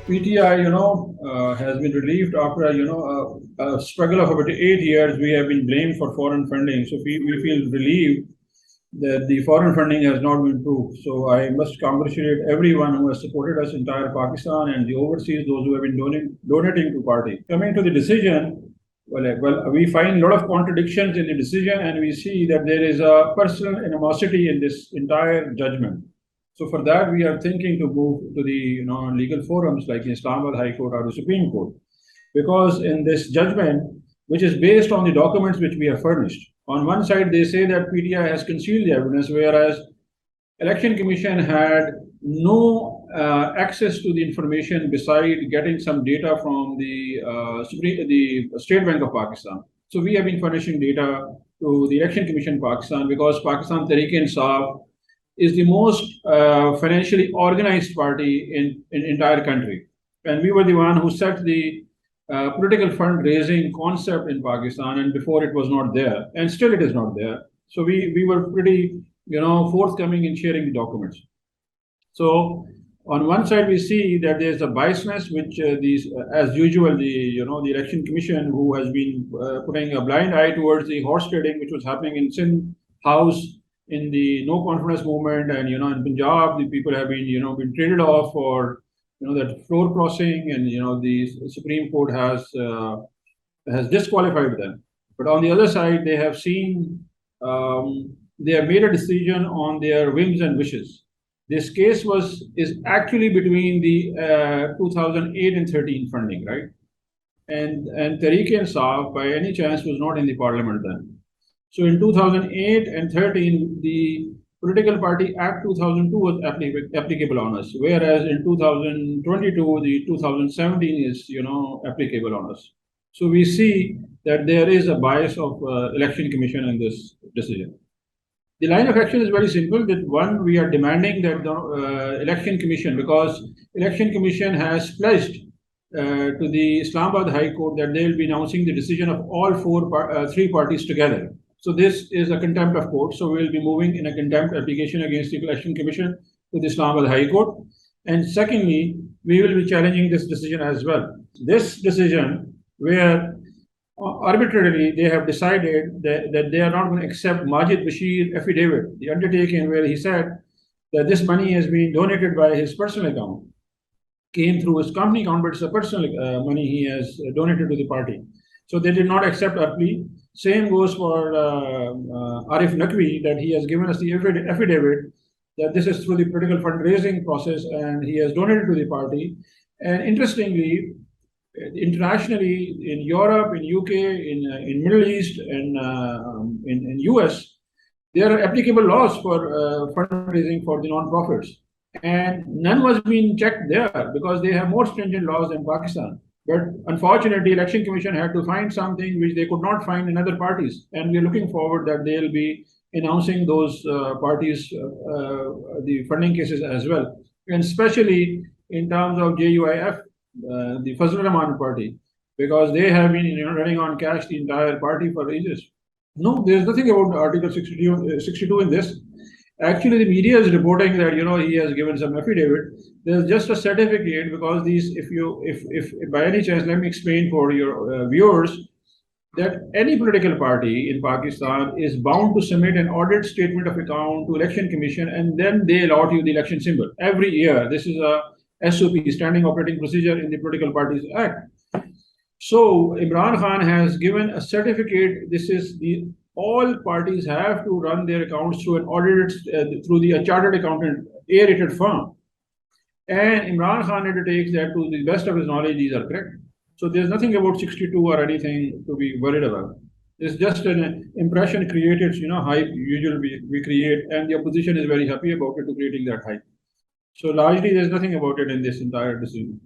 PTI, has been relieved after, a struggle of about 8 years. We have been blamed for foreign funding. So we feel relieved that the foreign funding has not been proved. So I must congratulate everyone who has supported us, entire Pakistan, and the overseas, those who have been donating to party. Coming to the decision, well, we find a lot of contradictions in the decision, and we see that there is a personal animosity in this entire judgment. So for that, we are thinking to move to the legal forums like the Islamabad High Court or the Supreme Court, because in this judgment, which is based on the documents which we have furnished, on one side they say that PTI has concealed the evidence, whereas Election Commission had no access to the information beside getting some data from the State Bank of Pakistan. So we have been furnishing data to the Election Commission Pakistan, because Pakistan Tehreek-e-Insaf is the most financially organized party in entire country. And we were the one who set the political fundraising concept in Pakistan, and before it was not there, and still it is not there. So we were pretty, forthcoming in sharing the documents. So on one side, we see that there's a biasness, which as usual, the Election Commission, who has been putting a blind eye towards the horse trading, which was happening in Sindh House, in the no confidence movement, and in Punjab, the people have been traded off for that floor crossing, and the Supreme Court has disqualified them. But on the other side, they have seen they have made a decision on their whims and wishes. This case is actually between the 2008 and 13 funding, right? And Tehreek-e-Insaf, by any chance, was not in the parliament then. So in 2008 and 13, the Political Party Act 2002 was applicable on us, whereas in 2022, the 2017 is applicable on us. So we see that there is a bias of Election Commission in this decision. The line of action is very simple. That one, we are demanding that the Election Commission, because Election Commission has pledged to the Islamabad High Court that they will be announcing the decision of all three parties together. So this is a contempt of court. So we will be moving in a contempt application against the Election Commission to the Islamabad High Court. And secondly, we will be challenging this decision as well. This decision, where arbitrarily they have decided that they are not going to accept Majid Bashir affidavit, the undertaking where he said that this money has been donated by his personal account, came through his company account, but it's a personal money he has donated to the party. So they did not accept our plea. Same goes for Arif Naqvi, that he has given us the affidavit that this is through the political fundraising process, and he has donated to the party. And interestingly, internationally, in Europe, in UK, in Middle East, and in US, there are applicable laws for fundraising for the non-profits. And none was being checked there, because they have more stringent laws than Pakistan. But unfortunately, Election Commission had to find something which they could not find in other parties. And we're looking forward that they'll be announcing those parties, the funding cases as well. And especially in terms of JUIF, the Fazlur Rahman party, because they have been running on cash the entire party for ages. No, there's nothing about Article 62 in this. Actually, the media is reporting that he has given some affidavit. There's just a certificate, because these, if by any chance, let me explain for your viewers that any political party in Pakistan is bound to submit an audit statement of account to Election Commission, and then they allot you the election symbol every year. This is a SOP, Standing Operating Procedure, in the Political Parties Act. So Imran Khan has given a certificate. This is all parties have to run their accounts through an audited, through the chartered accountant, A-rated firm. And Imran Khan undertakes that to the best of his knowledge, these are correct. So there's nothing about 62 or anything to be worried about. It's just an impression created, hype usually we create, and the opposition is very happy about it, to creating that hype. So largely, there's nothing about it in this entire decision.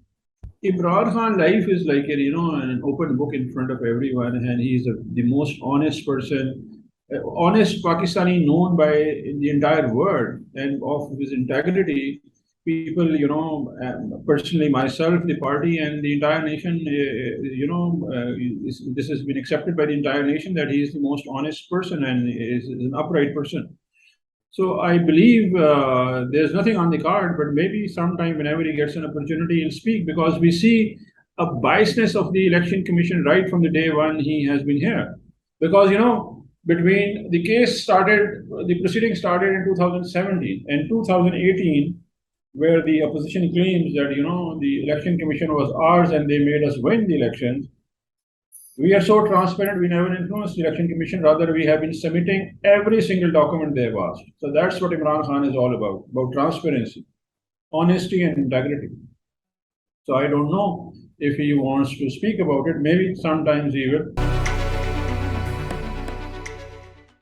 Imran Khan's life is like an open book in front of everyone, and he's the most honest person, honest Pakistani known by in the entire world, and of his integrity, people, personally myself, the party, and the entire nation, this has been accepted by the entire nation that he is the most honest person and is an upright person. So I believe there's nothing on the card, but maybe sometime whenever he gets an opportunity, he'll speak, because we see a biasness of the election commission right from the day one he has been here. Because, between the case started, the proceeding started in 2017 and 2018, where the opposition claims that, the election commission was ours and they made us win the elections. We are so transparent, we never influenced the election commission. Rather, we have been submitting every single document they've asked. So that's what Imran Khan is all about transparency, honesty, and integrity. So I don't know if he wants to speak about it. Maybe sometimes he will.